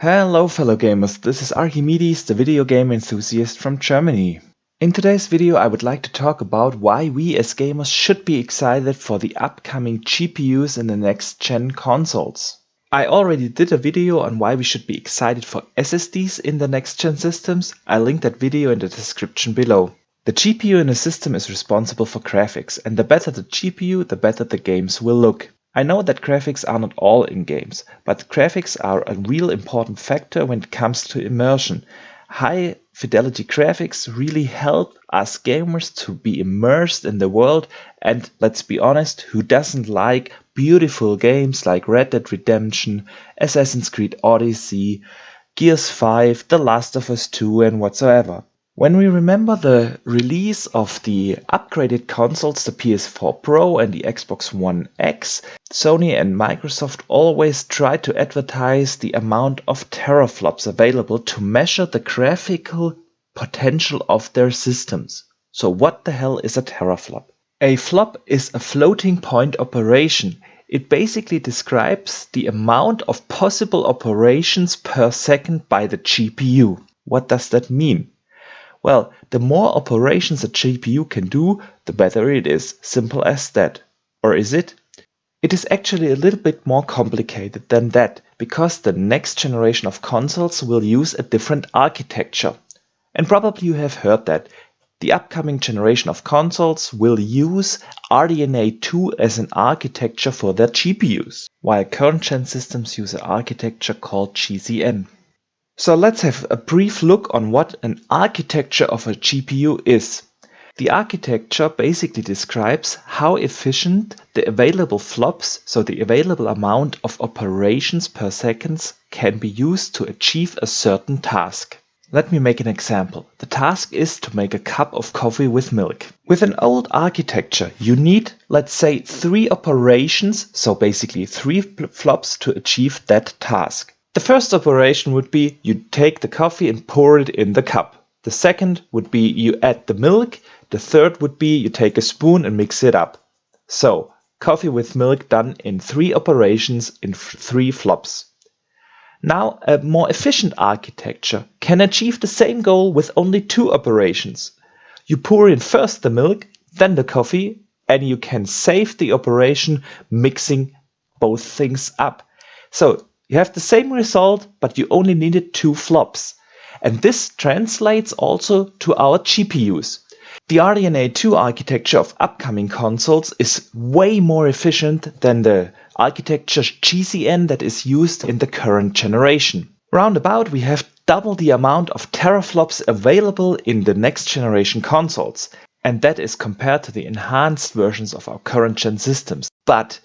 Hello fellow gamers, this is Archimedes, the video game enthusiast from Germany. In today's video I would like to talk about why we as gamers should be excited for the upcoming GPUs in the next-gen consoles. I already did a video on why we should be excited for SSDs in the next-gen systems. I linked that video in the description below. The GPU in a system is responsible for graphics, and the better the GPU, the better the games will look. I know that graphics are not all in games, but graphics are a real important factor when it comes to immersion. High fidelity graphics really help us gamers to be immersed in the world, and let's be honest, who doesn't like beautiful games like Red Dead Redemption, Assassin's Creed Odyssey, Gears 5, The Last of Us 2 and whatsoever. When we remember the release of the upgraded consoles, the PS4 Pro and the Xbox One X, Sony and Microsoft always tried to advertise the amount of teraflops available to measure the graphical potential of their systems. So what the hell is a teraflop? A flop is a floating point operation. It basically describes the amount of possible operations per second by the GPU. What does that mean? Well, the more operations a GPU can do, the better it is. Simple as that. Or is it? It is actually a little bit more complicated than that, because the next generation of consoles will use a different architecture. And probably you have heard that. The upcoming generation of consoles will use RDNA 2 as an architecture for their GPUs, while current gen systems use an architecture called GCN. So let's have a brief look on what an architecture of a GPU is. The architecture basically describes how efficient the available flops, so the available amount of operations per second, can be used to achieve a certain task. Let me make an example. The task is to make a cup of coffee with milk. With an old architecture, you need, let's say, 3 operations, so basically 3 flops to achieve that task. The first operation would be you take the coffee and pour it in the cup. The second would be you add the milk. The third would be you take a spoon and mix it up. So, coffee with milk done in 3 operations in 3 flops. Now, a more efficient architecture can achieve the same goal with only 2 operations. You pour in first the milk, then the coffee, and you can save the operation mixing both things up. So, you have the same result, but you only needed 2 flops. And this translates also to our GPUs. The RDNA 2 architecture of upcoming consoles is way more efficient than the architecture GCN that is used in the current generation. Roundabout, we have double the amount of teraflops available in the next generation consoles. And that is compared to the enhanced versions of our current gen systems. But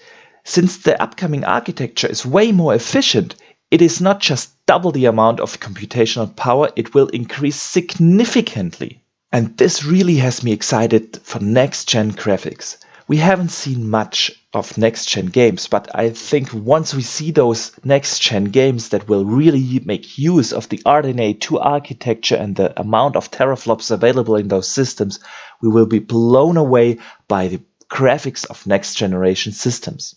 since the upcoming architecture is way more efficient, it is not just double the amount of computational power, it will increase significantly. And this really has me excited for next-gen graphics. We haven't seen much of next-gen games, but I think once we see those next-gen games that will really make use of the RDNA 2 architecture and the amount of teraflops available in those systems, we will be blown away by the graphics of next-generation systems.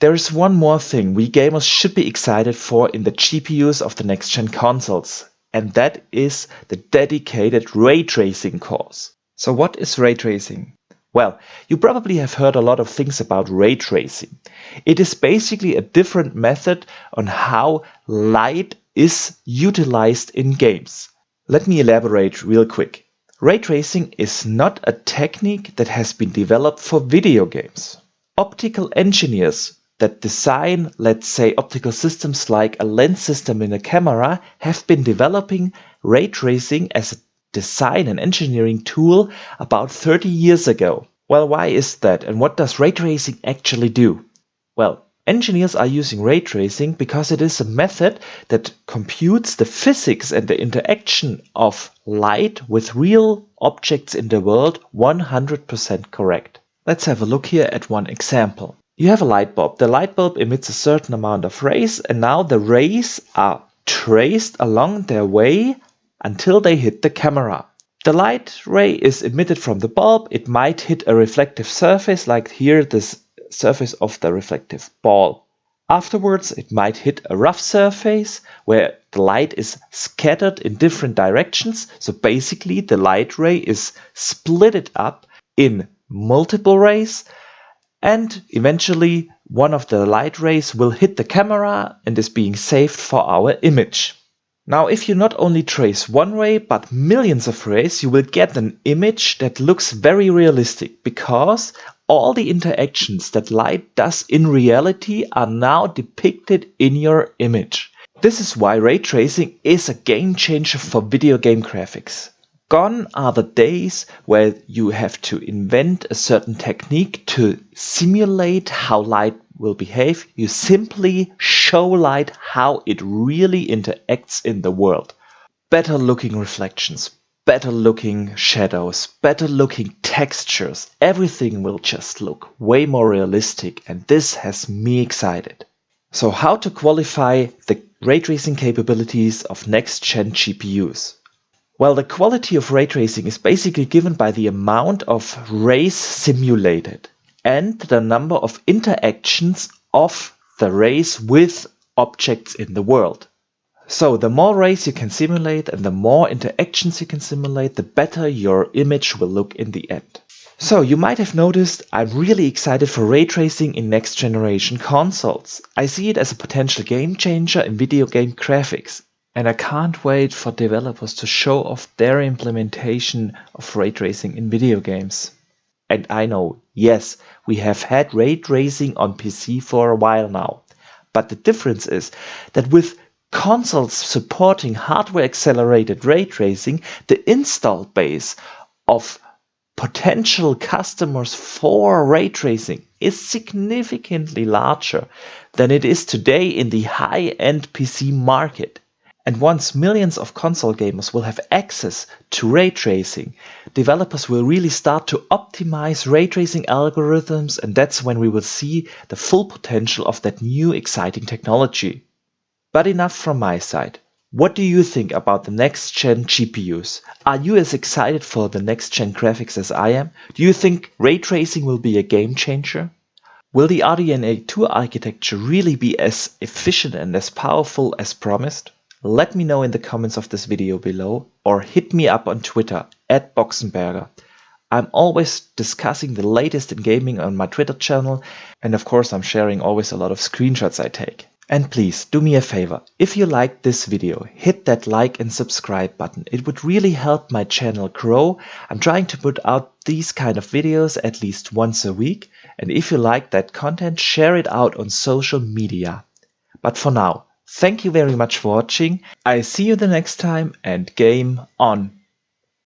There is one more thing we gamers should be excited for in the GPUs of the next-gen consoles, and that is the dedicated ray tracing cores. So what is ray tracing? Well, you probably have heard a lot of things about ray tracing. It is basically a different method on how light is utilized in games. Let me elaborate real quick. Ray tracing is not a technique that has been developed for video games. Optical engineers that design, let's say, optical systems like a lens system in a camera have been developing ray tracing as a design and engineering tool about 30 years ago. Well, why is that, and what does ray tracing actually do? Well, engineers are using ray tracing because it is a method that computes the physics and the interaction of light with real objects in the world 100% correct. Let's have a look here at one example. You have a light bulb. The light bulb emits a certain amount of rays, and now the rays are traced along their way until they hit the camera. The light ray is emitted from the bulb. It might hit a reflective surface, like here this surface of the reflective ball. Afterwards, it might hit a rough surface where the light is scattered in different directions. So basically the light ray is split up in multiple rays, and eventually one of the light rays will hit the camera and is being saved for our image. Now, if you not only trace one ray but millions of rays, you will get an image that looks very realistic, because all the interactions that light does in reality are now depicted in your image. This is why ray tracing is a game changer for video game graphics. Gone are the days where you have to invent a certain technique to simulate how light will behave. You simply show light how it really interacts in the world. Better looking reflections, better looking shadows, better looking textures. Everything will just look way more realistic, and this has me excited. So how to qualify the ray tracing capabilities of next-gen GPUs? Well, the quality of ray tracing is basically given by the amount of rays simulated and the number of interactions of the rays with objects in the world. So the more rays you can simulate and the more interactions you can simulate, the better your image will look in the end. So you might have noticed I'm really excited for ray tracing in next generation consoles. I see it as a potential game changer in video game graphics. And I can't wait for developers to show off their implementation of ray tracing in video games. And I know, yes, we have had ray tracing on PC for a while now. But the difference is that with consoles supporting hardware accelerated ray tracing, the install base of potential customers for ray tracing is significantly larger than it is today in the high-end PC market. And once millions of console gamers will have access to ray tracing, developers will really start to optimize ray tracing algorithms, and that's when we will see the full potential of that new exciting technology. But enough from my side. What do you think about the next-gen GPUs? Are you as excited for the next-gen graphics as I am? Do you think ray tracing will be a game changer? Will the RDNA 2 architecture really be as efficient and as powerful as promised? Let me know in the comments of this video below, or hit me up on Twitter @Boxenberger. I'm always discussing the latest in gaming on my Twitter channel, and of course I'm sharing always a lot of screenshots I take. And please do me a favor, if you liked this video, hit that like and subscribe button. It would really help my channel grow. I'm trying to put out these kind of videos at least once a week, and if you like that content, share it out on social media. But for now, thank you very much for watching. I see you the next time, and game on!